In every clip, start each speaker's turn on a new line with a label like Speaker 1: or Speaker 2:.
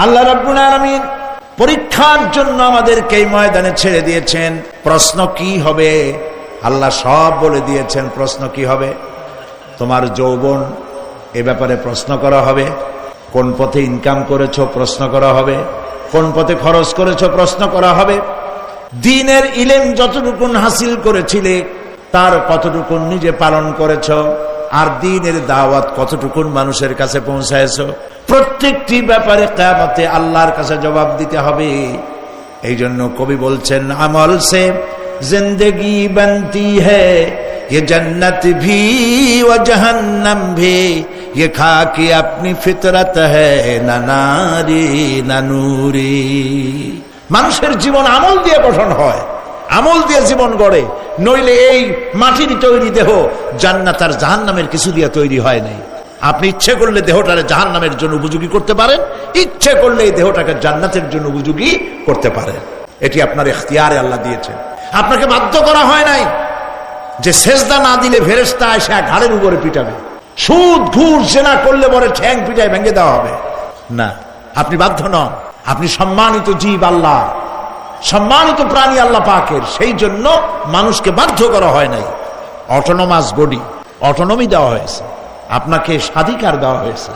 Speaker 1: আল্লাহ রাব্বুল আলামিন পরীক্ষার জন্য আমাদেরকে এই ময়দানে ছেড়ে দিয়েছেন। প্রশ্ন কি হবে আল্লাহ সব বলে দিয়েছেন। প্রশ্ন কি হবে? তোমার যৌবন, এ ব্যাপারে প্রশ্ন করা হবে। কোন পথে ইনকাম করেছো প্রশ্ন করা হবে। কোন পথে খরচ করেছো প্রশ্ন করা হবে। দ্বীনের ইলম যতটুকু হাসিল করেছিলে তার কতটুকু নিজে পালন করেছো, আর দ্বীনের দাওয়াত কতটুকু মানুষের কাছে পৌঁছায়ছো, প্রত্যেকটি ব্যাপারে কিয়ামতে আল্লাহর কাছে জবাব দিতে হবে। এই জন্য কবি বলছেন, আমল সে জিন্দেগি बनती है ये जन्नत भी व जहन्नम भी ये खाकी अपनी फितरत है ना नारी ना नूरी। মানুষের জীবন আমল দিয়ে গঠন হয়, আমল দিয়ে জীবন গড়ে, নইলে এই মাটির তৈরি দেহ জান্নাত আর জাহান্নামের কিছু দিয়ে তৈরি হয় নাই। আপনি ইচ্ছে করলে দেহটারে জাহান্নামের জন্য উপযোগী করতে পারেন, ইচ্ছে করলে এই দেহটাকে জান্নাতের জন্য উপযোগী করতে পারেন। এটি আপনার ইখতিয়ারে আল্লাহ দিয়েছেন। আপনাকে বাধ্য করা হয় নাই যে সেজদা না দিলে ফেরেশতা এসে ঘাড়ের উপরে পিটাবে, সুদ ঘুষ জেনা করলে পরে ঠ্যাং পিটায় ভেঙে দেওয়া হবে না। আপনি বাধ্য নন। আপনি সম্মানিত জীব আল্লাহ, সম্মানিত প্রাণী আল্লাহ পাকের, সেই জন্য মানুষকে বাধ্য করা হয় নাই। অটোনমাস বডি, অটোনমি দেওয়া হয়েছে, আপনাকে স্বাধিকার দেওয়া হয়েছে।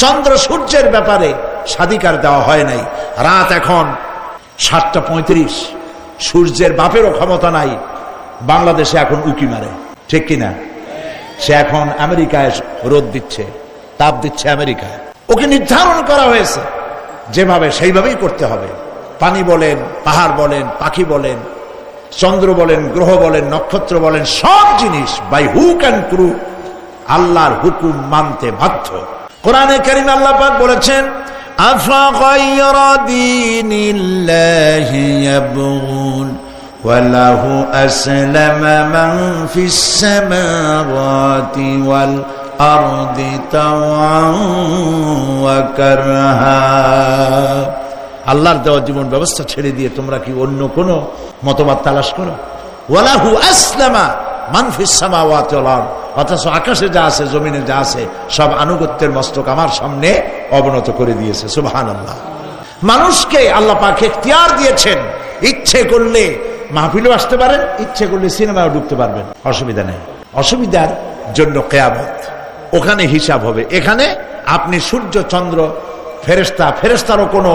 Speaker 1: চন্দ্র সূর্যের ব্যাপারে স্বাধিকার দেওয়া হয় নাই। রাত এখন 7:35, সূর্যের বাপেরও ক্ষমতা নাই বাংলাদেশে এখন উকি মারে, ঠিক কিনা? সে এখন আমেরিকায় রোদ দিচ্ছে, তাপ দিচ্ছে আমেরিকায়। ওকে নির্ধারণ করা হয়েছে যেভাবে, সেইভাবেই করতে হবে। পানি বলেন, পাহাড় বলেন, পাখি বলেন, চন্দ্র বলেন, গ্রহ বলেন, নক্ষত্র বলেন, সব জিনিস বাই হুক অ্যান্ড ক্রুক আল্লাহর হুকুম মানতে বাধ্য। কোরআনে কারীম আল্লাহ পাক বলেছেন, আফা গায়রা দীনিল্লাহি ইয়াবগুন ওয়া লাহু আসলামা মান ফিস সামাওয়াতি ওয়াল আরদি তাওআন ওয়া কারহা। আল্লাহর দেওয়া জীবন ব্যবস্থা ছেড়ে দিয়ে তোমরা কি অন্য কোনো মতবাদ তালাশ করো? ওয়ালাহু আসলামা মান ফিস সামাওয়াতি ওয়াল আরদ, অথচ আকাশে যা আছে, জমিনে যা আছে, সব আনুগত্যের মস্তক আমার সামনে অবনত করে দিয়েছে। সুবহানাল্লাহ। মানুষকে আল্লাহ পাক ইখতিয়ার দিয়েছেন। ইচ্ছে করলে মাহফিলেও আসতে পারেন, ইচ্ছে করলে সিনেমাও ঢুকতে পারবেন, অসুবিধা নেই। অসুবিধার জন্য কিয়ামত, ওখানে হিসাব হবে। এখানে আপনি সূর্য চন্দ্র ফেরেশতারও কোনো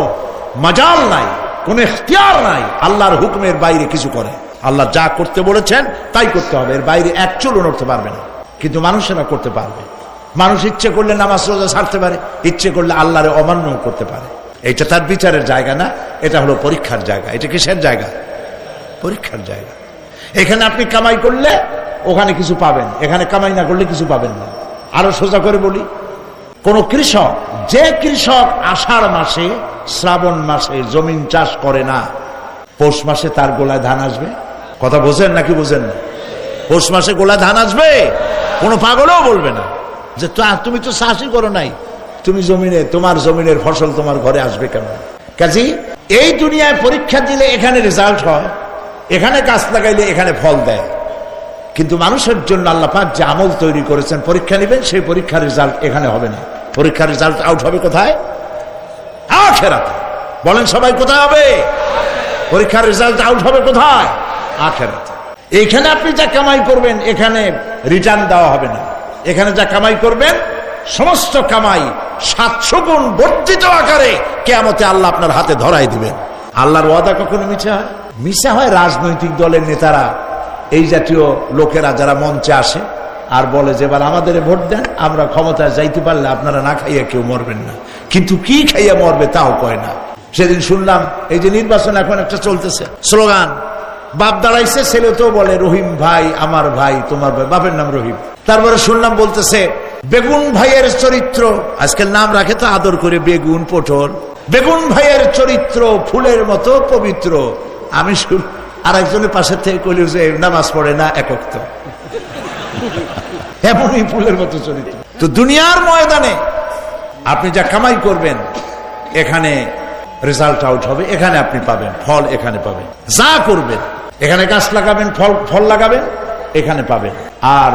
Speaker 1: মাজাল নাই, কোনো ইখতিয়ার নাই আল্লাহর হুকুমের বাইরে কিছু করে। আল্লাহ যা করতে বলেছেন তাই করতে হবে, এর বাইরে এক চুলও নড়তে পারবে না। কিন্তু মানুষেরা করতে পারবে। মানুষ ইচ্ছে করলে নামাজ রোজা ছাড়তে পারে, ইচ্ছে করলে আল্লাহরে অমান্য করতে পারে। এটা তার বিচারের জায়গা না, এটা হলো পরীক্ষার জায়গা। এটা কিসের জায়গা? পরীক্ষার জায়গা। এখানে আপনি কামাই করলে ওখানে কিছু পাবেন, এখানে কামাই না করলে কিছু পাবেন না। আরো সোজা করে বলি, কোন কৃষক, যে কৃষক আষাঢ় মাসে শ্রাবণ মাসে জমিন চাষ করে না, পৌষ মাসে তার গোলায় ধান আসবে? কথা বোঝেন নাকি বোঝেন না? পৌষ মাসে গোলায় ধান আসবে? কোনো পাগলও বলবে না যে তুমি তো চাষই করো নাই, তুমি জমিনে, তোমার জমিনের ফসল তোমার ঘরে আসবে কেন? কাজী এই দুনিয়ায় পরীক্ষা দিলে এখানে রেজাল্ট হয়, এখানে গাছ লাগাইলে এখানে ফল দেয়। কিন্তু মানুষের জন্য আল্লাহ পাক যে আমল তৈরি করেছেন, পরীক্ষা নেবেন, সেই পরীক্ষার রেজাল্ট এখানে হবে না। পরীক্ষার রেজাল্ট আউট হবে কোথায়? আখিরাতে। বলেন সবাই, কোথায় হবে? পরীক্ষার রেজাল্ট আউট হবে কোথায়? আখিরাতে। এইখানে আপনি যা কামাই করবেন এখানে রিটার্ন দেওয়া হবে না। এখানে যা কামাই করবেন সমস্ত কামাই 700 গুণ বর্ধিত আকারে কিয়ামতে আল্লাহ আপনার হাতে ধরাই দিবেন। আল্লাহর ওয়াদা কখনো মিথ্যা হয়? মিথ্যা হয় রাজনৈতিক দলের নেতারা, এই জাতীয় লোকেরা যারা মঞ্চে আসে আর বলে যে এবার আমাদের ভোট দেন, আমরা ক্ষমতায় যাইতে পারলে আপনারা না খাইয়া কেউ মরবেন না। কিন্তু কি খাইয়া মরবে তাও কয় না। সেদিন শুনলাম এই যে নির্বাচন এখন একটা চলতেছে, স্লোগান, বাপ দাঁড়াইছে, ছেলে তো বলে রহিম ভাই আমার ভাই, তোমার ভাই, বাপের নাম রহিম। তারপরে শুনলাম বলতেছে বেগুন ভাইয়ের চরিত্র, আজকাল নাম রাখে তো আদর করে বেগুন পটল, বেগুন ভাইয়ের চরিত্র ফুলের মতো পবিত্র। আমি আর একজনের পাশের থেকে কইল যে নামাজ পড়ে না, একক তো এমনই ফুলের মতো চরিত্র। তো দুনিয়ার ময়দানে আপনি যা কামাই করবেন এখানে রেজাল্ট আউট হবে, এখানে আপনি পাবেন ফল, এখানে পাবেন। যা করবেন, এখানে গাছ লাগাবেন, ফল লাগাবেন, এখানে পাবেন। আর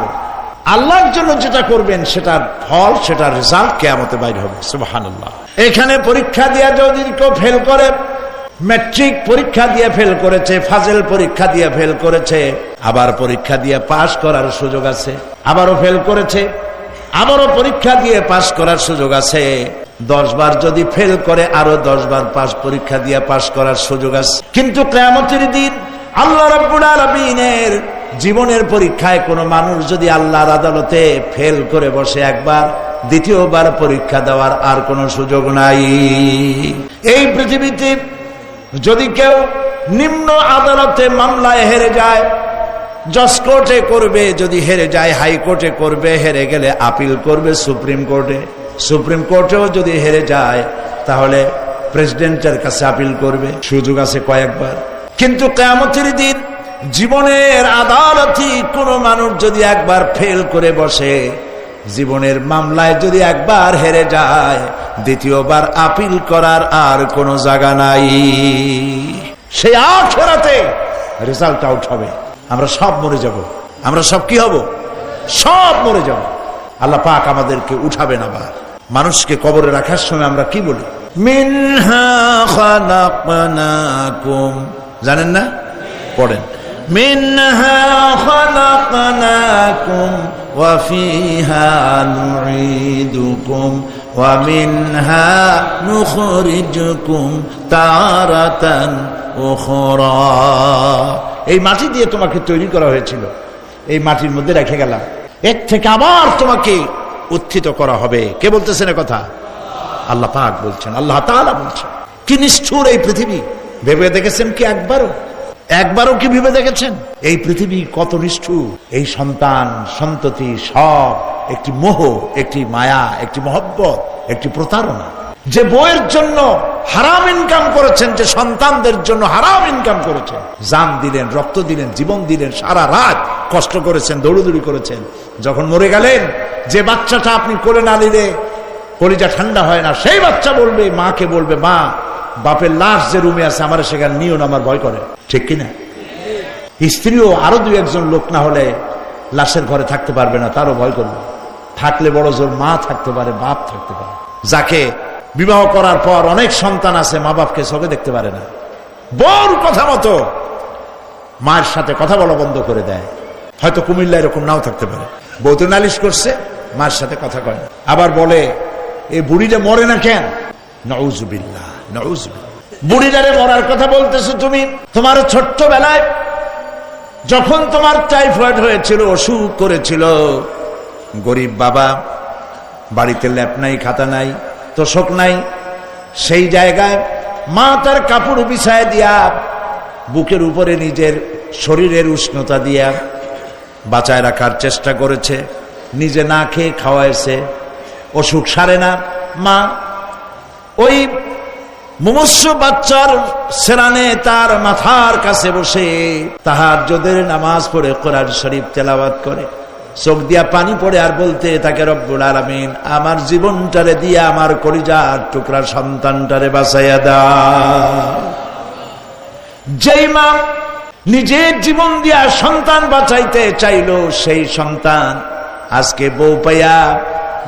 Speaker 1: আল্লাহর জন্য যেটা করবেন সেটার ফল, সেটার রেজাল্ট কিয়ামতে বাইর হবে। সুবহানাল্লাহ। এখানে পরীক্ষা দিয়ে যদি কেউ ফেল করে, ম্যাট্রিক পরীক্ষা দিয়ে ফেল করেছে, ফাজেল পরীক্ষা দিয়ে ফেল করেছে, আবার পরীক্ষা দিয়ে পাশ করার সুযোগ আছে, আবারও ফেল করেছে, আবারও পরীক্ষা দিয়ে পাশ করার সুযোগ আছে। 10 বার যদি ফেল করে আরো 10 বার পাশ পরীক্ষা দিয়ে পাশ করার সুযোগ আছে। কিন্তু কিয়ামতের দিন আল্লাহ রাব্বুল আলামিনের জীবনের পরীক্ষায় কোনো মানুষ যদি আল্লাহর আদালতে ফেল করে বসে একবার, দ্বিতীয়বার পরীক্ষা দেওয়ার আর কোনো সুযোগ নাই। এই পৃথিবীতে যদি কেউ নিম্ন আদালতে মামলায় হেরে যায়, জজ কোর্টে করবে, যদি হেরে যায় হাইকোর্টে করবে, হেরে গেলে আপিল করবে সুপ্রিম কোর্টে, সুপ্রিম কোর্টেও যদি হেরে যায় তাহলে প্রেসিডেন্টের কাছে আপিল করবে, সুযোগ আছে কয়েকবার। কিন্তু কিয়ামতের দিন জীবনের আদালতে কোনো মানুষ যদি একবার ফেল করে বসে, জীবনের মামলায় যদি একবার হেরে যায়, দ্বিতীয়বার আপিল করার আর কোনো জায়গা নাই। সেই আখিরাতে রেজাল্ট আউট হবে, আমরা সব মরে যাব, আমরা সব কি হব, সব মরে যাব। আল্লাহ পাক আমাদেরকে উঠাবেন আবার। মানুষকে কবরে রাখার সময় আমরা কি বলি? মিনহা খালাকনাকুম, জানেন না? পড়েন, মিনহা খালাকনাকুম ওয়া ফিহা নুঈদুকুম ওয়া মিনহা নুখরিজুকুম তারাতান উখরা। এই মাটি দিয়ে তোমাকে তৈরি করা হয়েছিল, এই মাটির মধ্যে রেখে গেলাম, এর থেকে আবার তোমাকে উত্থিত করা হবে। কে বলতেছেন এ কথা? আল্লাহ পাক বলছেন, আল্লাহ তাআলা বলছেন। কি নিষ্ঠুর এই পৃথিবী, ভেবে দেখেছেন কি একবারও কি ভেবে দেখেছেন এই পৃথিবী কত নিষ্ঠুর? এই সন্তান সন্ততি সব একটি মোহ, একটি মায়া, একটি মহব্বত, একটি প্রতারণা। যে বইয়ের জন্য হারাম ইনকাম করেছেন, যে সন্তানদের জন্য হারাম ইনকাম করেছেন, জান দিলেন, রক্ত দিলেন, জীবন দিলেন, সারা রাত কষ্ট করেছেন, দৌড়দৌড়ি করেছেন, যখন মরে গেলেন, যে বাচ্চাটা আপনি কোলে না নিলে কলিজা ঠান্ডা হয় না, সেই বাচ্চা বলবে, মাকে বলবে, মা বাপের লাশ যে রুমে আছে আমার সেখানে নিও না, আমার ভয় করে। ঠিক কিনা? স্ত্রীও আরো 2-1 লোক না হলে লাশের ঘরে থাকতে পারবে না, তারও ভয় করবে। থাকলে বড় জোর মা থাকতে পারে, বাপ থাকতে পারে। যাকে বিবাহ করার পর অনেক সন্তান আছে, মা বাপকে চোখে দেখতে পারে না, বড় কথা মতো মায়ের সাথে কথা বলা বন্ধ করে দেয়। হয়তো কুমিল্লা এরকম নাও থাকতে পারে, বউ তো নালিশ করছে, মায়ের সাথে কথা কয় না। আবার বলে, এই বুড়িটা মরে না কেন? নাউজুবিল্লাহ, নাউজুবিল্লাহ। বুড়িটারে মরার কথা বলতেছো তুমি? তোমার ছোট্ট বেলায় যখন তোমার টাইফয়েড হয়েছিল, অসুখ করেছিল, গরিব বাবা, বাড়িতে ল্যাপ নাই, খাতা নাই, তোষক নাই, সেই জায়গায় মা তার কাপড় বিছায় দিয়া বুকের উপরে নিজের শরীরের উষ্ণতা দিয়া বাঁচায় রাখার চেষ্টা করেছে, নিজে না খেয়ে খাওয়াইছে, অসুখ সারে না। মা ওই মুমূর্ষু বাচ্চার সেরানে তার মাথার কাছে বসে তাহাজ্জুদের নামাজ পড়ে কোরআন শরীফ তেলাওয়াত করে, চোখ দিয়া পানি পড়ে, আর বলতে তাকে, রব্বুল আলামিন আমার জীবনটারে দিয়া আমার কলিজার টুকরা সন্তানটারে বাঁচাইয়া দাও। যেই মা নিজের জীবন দিয়া সন্তান বাঁচাইতে চাইল, সেই সন্তান আজকে বউ পাইয়া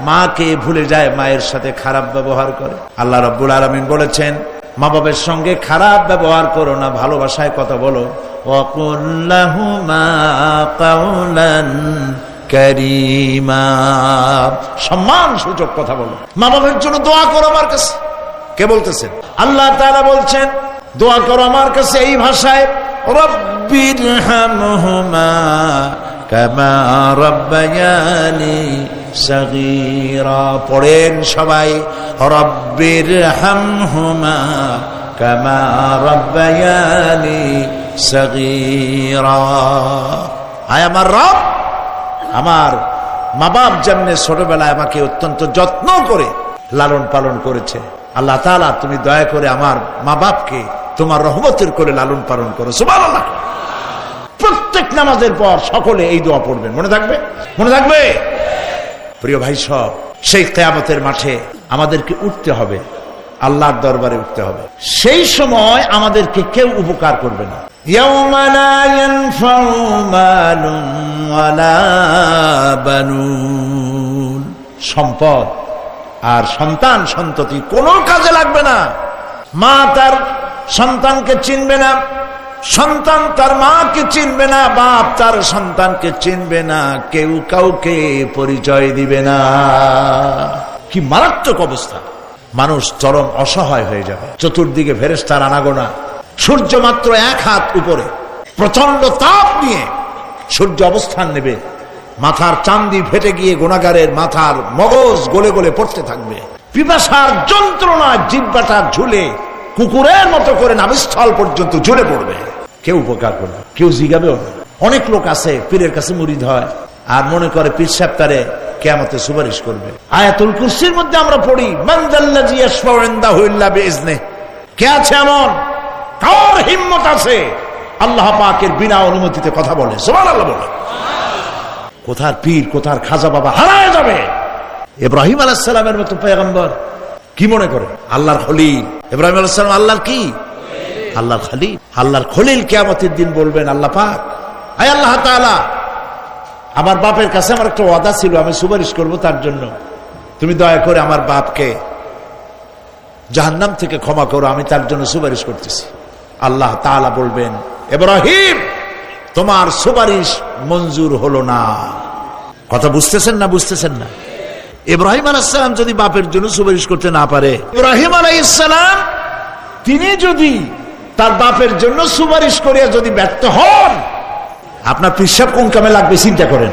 Speaker 1: মাকে ভুলে যায়, মায়ের সাথে খারাপ ব্যবহার করে। আল্লাহ রাব্বুল আলামিন বলেছেন, মা বাবার সঙ্গে খারাপ ব্যবহার করো না, ভালোবাসায় কথা বলো। ওয়াকুল লাহুমা কাওলান কারীমা, সম্মান সূচক কথা বলো। মা বাবার জন্য দোয়া করো আমার কাছে। কে বলতেছেন? আল্লাহ তাআলা বলছেন, দোয়া করো আমার কাছে এই ভাষায়, রব্বিরহামহুমা কামা রাব্বায়ানি সগীরা। পড়েন সবাই, রব্বিরহামহুমা কামা রাব্বায়ানি সগীরা। আয় আমার রব, আমার মা বাপ যেমনি ছোটবেলায় আমাকে অত্যন্ত যত্ন করে লালন পালন করেছে, আল্লাহ তাআলা তুমি দয়া করে আমার মা বাপকে তোমার রহমতের করে লালন পালন করো। সুবহানাল্লাহ। প্রত্যেক নামাজের পর সকলে এই দোয়া পড়বেন, মনে থাকবে? মনে থাকবে? প্রিয় ভাই সব, সেই কিয়ামতের মাঠে আমাদেরকে উঠতে হবে, আল্লাহর দরবারে উঠতে হবে। সেই সময় আমাদেরকে কেউ উপকার করবে না। ইয়াউমা লা ইয়ানফাউ মালুন ওয়ালা বানুন। সম্পদ আর সন্তান সন্ততি কোনো কাজে লাগবে না। মা তার সন্তানকে চিনবে না, সন্তান তার মাকে চিনবে না, বাপ তার সন্তানকে চিনবে না, কেউ কাউকে পরিচয় দিবে না। কি মারাত্মক অবস্থা! মানুষ চরম অসহায় হয়ে যাবে। চতুর্দিকে ফেরেশতার আনাগোনা, সূর্য মাত্র 1 হাত উপরে, প্রচন্ড তাপ নিয়ে সূর্য অবস্থান নেবে। মাথার চান্দি ফেটে গিয়ে গুনাহগারের মাথার মগজ গলে গলে পড়তে থাকবে। পিপাসার যন্ত্রণা জিহ্বাটা ঝুলে কুকুরের মতো করে নাভিস্থল পর্যন্ত ঝুলে পড়বে। কেউ উপকার করবে, কেউ জিগাবেও না। অনেক লোক আছে পীরের কাছে মুরিদ হয় আর মনে করে পীর সাহেব তারে কিয়ামতে সুপারিশ করবে। আয়াতুল কুরসির মধ্যে আমরা পড়ি, মান যাল্লাযী ইয়াশফাউ ইনদাহু ইল্লা বিইজনিহি। কে আছে এমন, কার হিম্মত আছে আল্লাহ পাকের বিনা অনুমতিতে কথা বলে? সুবহানাল্লাহ বলে। কোথার পীর, কোথার খাজা বাবা হারায় যাবে। ইব্রাহিম আলাইহিস সালামের মতো পয়গম্বর কি মনে করে? আল্লাহর খলিল ইব্রাহিম আলাইহিস সালাম আল্লাহর কি? আল্লাহর খলিল। আল্লাহর খলিল কিয়ামতের দিন বলবেন, আল্লাহ পাক, আয় আল্লাহ তাআলা, আমার বাপের কাছে আমার একটা ওয়াদা ছিল, আমি সুপারিশ করব তার জন্য, তুমি দয়া করে আমার বাপকে জাহান্নাম থেকে ক্ষমা করো, আমি তার জন্য সুপারিশ করতেছি। আল্লাহ তাআলা বলবেন, ইব্রাহিম, তোমার সুপারিশ মঞ্জুর হলো না। কথা বুঝতেছেন না? বুঝতেছেন না? ইব্রাহিম আলাইহিস সালাম যদি বাপের জন্য সুপারিশ করতে না পারে, ইব্রাহিম আলাইহিস সালাম তিনি যদি তার বাপের জন্য সুপারিশ করিয়া যদি ব্যর্থ হন, আপনার পিসাব কোন কামে লাগবে চিন্তা করেন।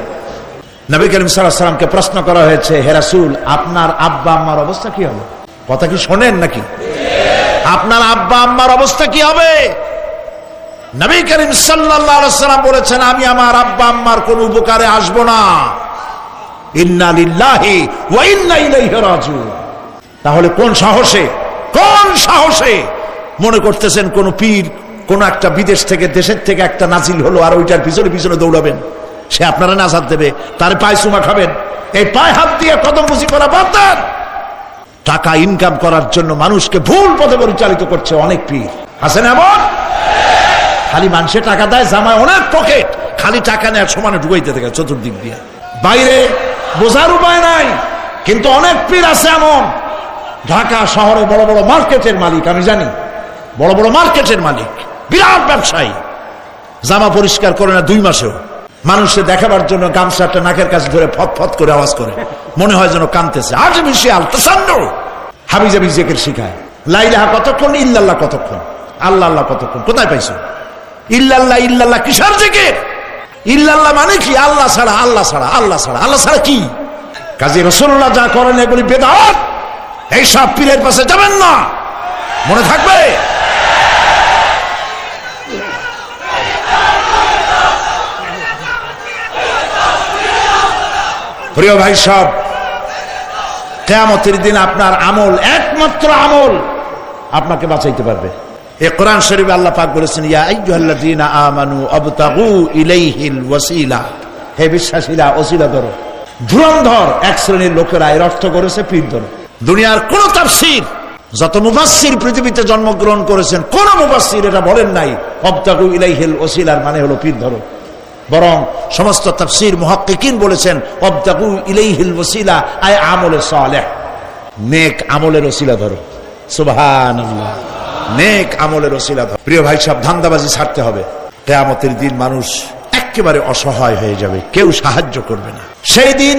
Speaker 1: নবী করিম সাল্লাল্লাহু আলাইহি ওয়াসাল্লামকে প্রশ্ন করা হয়েছে, হে রাসূল, আপনার আব্বা আম্মার অবস্থা কি হবে? কথা কি শোনেন নাকি? আপনার আব্বা আম্মার অবস্থা কি হবে? নবী করিম সাল্লাল্লাহু আলাইহি ওয়াসাল্লাম বলেছেন, আমি আমার আব্বা আম্মার কোন উপকারে আসব না। ইন্না লিল্লাহি ওয়া ইন্না ইলাইহি রাজিউন। তাহলে কোন সাহসে মনে করতেছেন কোন পীর কোন একটা বিদেশ থেকে, দেশের থেকে একটা নাজিল হলো আর ওইটার পিছনে পিছনে দৌড়াবেন, সে আপনারা নাজাত দেবে, তার পায়ে চুমা খাবেন? এই পায়ে হাত দিয়ে কদম বুঝি করা বাদ দেন। টাকা ইনকাম করার জন্য মানুষকে ভুল পথে পরিচালিত করছে অনেক পীর। আছেন এমন? খালি মানুষে টাকা দেয়, জামায় অনেক পকেট, খালি টাকা নেওয়ার সমানে ঢুকাইতে থাকে চতুর্দিক দিয়ে, বাইরে বোঝার উপায় নাই। কিন্তু অনেক পীর আছে এমন, ঢাকা শহরে বড় বড় মার্কেটের মালিক, আমি জানি, বড় বড় মার্কেটের মালিক, বিরাট ব্যবসায়ী, জামা পরিষ্কার করে না 2 মাসেও, মানুষে দেখাবার জন্য গামছাটা নাকের কাছে ধরে ফত ফত করে আওয়াজ করে, মনে হয় যেন কাঁদতেছে। আর্টিফিশিয়াল তাসান্নু, হাবিজাবি জিকির শিখায়। লা ইলাহা কতক্ষণ, ইল্লাল্লাহ কতক্ষণ, আল্লাহ আল্লাহ কতক্ষণ? কোথায় পাইছো? ইল্লাল্লাহ ইল্লাল্লাহ কিসের জিকির? ইল্লাল্লাহ মানে কি? আল্লাহ ছাড়া, আল্লাহ ছাড়া, আল্লাহ ছাড়া, আল্লাহ ছাড়া কি? কাজী রাসূলুল্লাহ যা করেন এগুলি বেদাত। এই সব পীরের পাশে যাবেন না, মনে থাকবে। প্রিয় ভাই সব, কিয়ামতের দিন আপনার আমল, একমাত্র আমল আপনাকে বাঁচাইতে পারবে। এই কোরআন শরীফে আল্লাহ পাক বলেছেন, ইয়া আইয়ুহাল্লাযীনা আমানু আবতাগু ইলাইহিল ওয়াসিলা, হে বিশ্বাসীরা ওসিলা ধরো। ধুরন্ধর এক শ্রেণীর লোকেরা এর অর্থ করেছে পীর ধরো। দুনিয়ার কোন তাফসীর, যত মুফাসসির পৃথিবীতে জন্মগ্রহণ করেছেন, কোন মুফাসসির এটা বলেন নাই আবতাগু ইলাইহিল ওয়াসিলার মানে হলো পীর ধরো। বরং সমস্ত তাফসীর মুহাক্কিকিন বলেছেন আবতাগু ইলাইহিল ওয়াসিলা আয় আমলে সালেহ, নেক আমলের ওসিলা ধরো। সুবহানাল্লাহ, নেক আমলের ওসিলা ধরো। প্রিয় ভাই সব, ধান্দাবাজি ছাড়তে হবে। কিয়ামতের দিন মানুষ একেবারে অসহায় হয়ে যাবে, কেউ সাহায্য করবে না। সেই দিন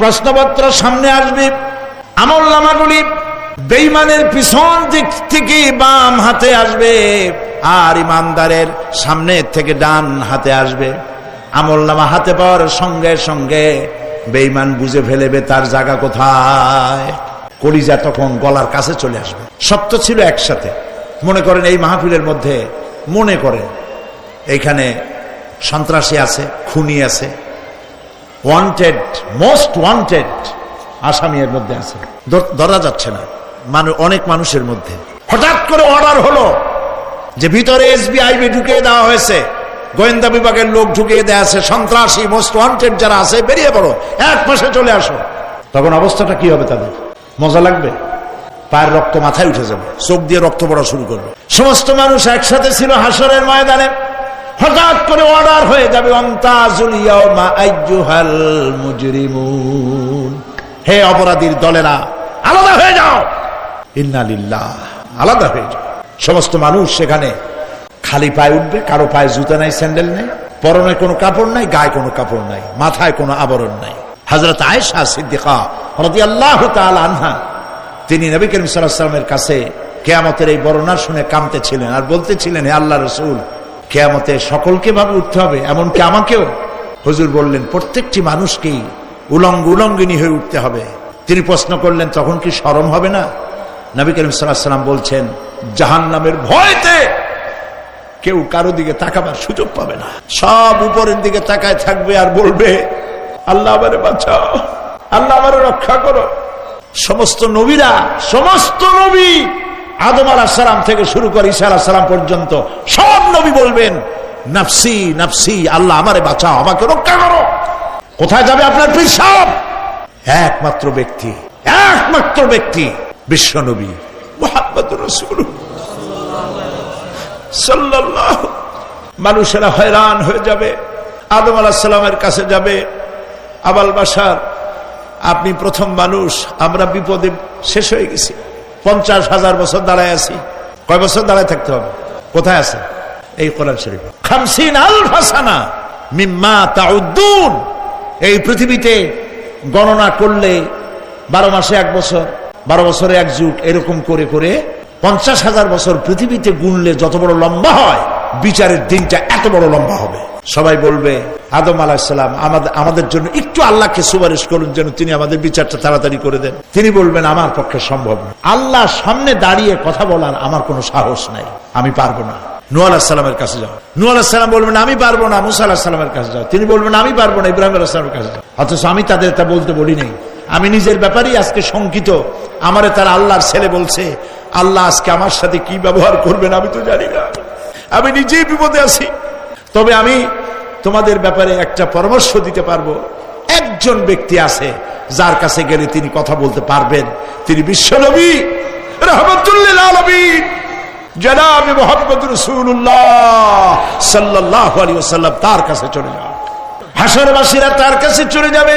Speaker 1: প্রশ্নপত্র সামনে আসবে, আমল নামাগুলি বেঈমানের পিছন দিক থেকে বাম হাতে আসবে আর ইমানদারের সামনে থেকে ডান হাতে আসবে। আমল নামা হাতে পাওয়ার সঙ্গে সঙ্গে বেঈমান বুঝে ফেলবে তার জায়গা কোথায়। কলিজা তখন গলার কাছে চলে আসবে। সব তো ছিল একসাথে। মনে করেন এই মাহফিলের মধ্যে, মনে করেন এইখানে সন্ত্রাসী আছে, খুনি আছে, ওয়ান্টেড, মোস্ট ওয়ান্টেড আসামি এর মধ্যে আছে, ধরা যাচ্ছে না অনেক মানুষের মধ্যে। হঠাৎ করে অর্ডার হলো যে ভিতরে এসবিআইবি ঢুকিয়ে দেওয়া হয়েছে, গোয়েন্দা বিভাগের লোক ঢুকিয়ে দেওয়া আছে, সন্ত্রাসী মোস্ট ওয়ান্টেড যারা আছে বেরিয়ে পড়ো, এক পাশে চলে আসো। তখন অবস্থাটা কি হবে তাদের? মজা লাগবে? পায়ের রক্ত মাথায় উঠে যাবে, চোখ দিয়ে রক্ত পড়া শুরু করবে। সমস্ত মানুষ একসাথে ছিল হাসরের ময়দানে। হঠাৎ করে অর্ডার হয়ে যাবে, অন্তাজুল ইয়াউমা আইয়ুহাল মুজরিমুন, হে অপরাধীর দলেরা আলাদা হয়ে যাও, ইন্না লিল্লাহ, আলাদা হয়ে যাও। সমস্ত মানুষ সেখানে খালি পায়ে উঠবে, কারো পায়ে জুতা নাই, স্যান্ডেল নাই, পরনে কোনো কাপড় নাই, গায়ে কোনো কাপড় নাই, মাথায় কোনো আবরণ নাই। হযরত আয়েশা সিদ্দিকা রাদিয়াল্লাহু তাআলা আনহা, তিনি নবী করিম সাল্লাল্লাহু আলাইহি ওয়াসাল্লামের কাছে কিয়ামতের এই বর্ণনা শুনে কাঁদতেছিলেন আর বলতেছিলেন, হে আল্লাহর রাসূল, কিয়ামতে সকলকে ভাবে উঠতে হবে, এমনকি আমাকেও? হুজুর বললেন, প্রত্যেকটি মানুষকেই উলঙ্গিনী হয়ে উঠতে হবে। তিনি প্রশ্ন করলেন, তখন কি শরম হবে না? নবী করিম সাল্লাল্লাহু আলাইহি ওয়াসাল্লাম বলছেন, জাহান্নামের ভয়তে কেউ কারো দিকে তাকাবার সুযোগ পাবে না, সব উপরের দিকে তাকায় থাকবে আর বলবে, আল্লাহ আমারে বাঁচাও, আল্লাহ আমারে রক্ষা করো। সমস্ত নবীরা, সমস্ত নবী আদম আলাইহিস সালাম থেকে শুরু করে ঈসা আলাইহিস সালাম পর্যন্ত সব নবী বলবেন, নাফসি নাফসি, আল্লাহ আমারে বাঁচাও, আমাকে রক্ষা করো। কোথায় যাবে আপনার পীর সাহেব? একমাত্র ব্যক্তি বিশ্ব নবী মুহাম্মদুর রাসূলুল্লাহ সাল্লাল্লাহু। মানুষেরা হয়রান হয়ে যাবে, আদম আলাইহিস সালামের কাছে যাবে, আবাল বাশার, আপনি প্রথম মানুষ, আমরা বিপদে শেষ হয়ে গেছি, 50,000 বছর দাঁড়ায় আছি। কয় বছর দাঁড়ায় থাকতে হবে? কোথায় আছে? এই কোরআন শরীফ, 50,000 সানা মিম্মা তাউদ্দুন। এই পৃথিবীতে গণনা করলে 12 মাসে 1 বছর, 12 বছরে 1 যুগ, এরকম করে করে 50,000 বছর পৃথিবীতে গুনলে যত বড় লম্বা হয়, বিচারের দিনটা এত বড় লম্বা হবে। সবাই বলবে, আদম আলাইহিস সালাম আমাদের জন্য একটু আল্লাহকে সুপারিশ করুন যেন তিনি আমাদের বিচারটা তাড়াতাড়ি করে দেন। তিনি বলবেন, আমার পক্ষে সম্ভব না, আল্লাহর সামনে দাঁড়িয়ে কথা বলার আমার কোনো সাহস নাই, আমি পারবো না। নূহ আলাইহিস সালামের কাছে যাও, নূহ আলাইহিস সালাম বলবেন, আমি পারবো না। মুসা আলাইহিস সালামের কাছে যাও, তিনি বলবেন, আমি পারবো না। ইব্রাহিম আলাইহিস সালামের কাছে যাও। অথচ আমি তাদের তা বলতে বলি নাই, আমি নিজের ব্যাপারেই আজকে শঙ্কিত। আমারে তারা আল্লাহর ছেলে বলছে, আল্লাহ আজকে আমার সাথে কি ব্যবহার করবেন আমি তো জানি না, আমি নিজেই বিপদে আছি। তবে আমি তোমাদের ব্যাপারে একটা পরামর্শ দিতে পারবো, একজন ব্যক্তি আছে যার কাছে গেলে তিনি কথা বলতে পারবেন, তিনি বিশ্বনবী রাহমাতুল লিল আলামিন জনাব মুহাম্মদ রাসূলুল্লাহ সাল্লাল্লাহু আলাইহি ওয়াসাল্লাম। তার কাছে চলে যাও, হাসরবাসীরা তার কাছে চলে যাবে।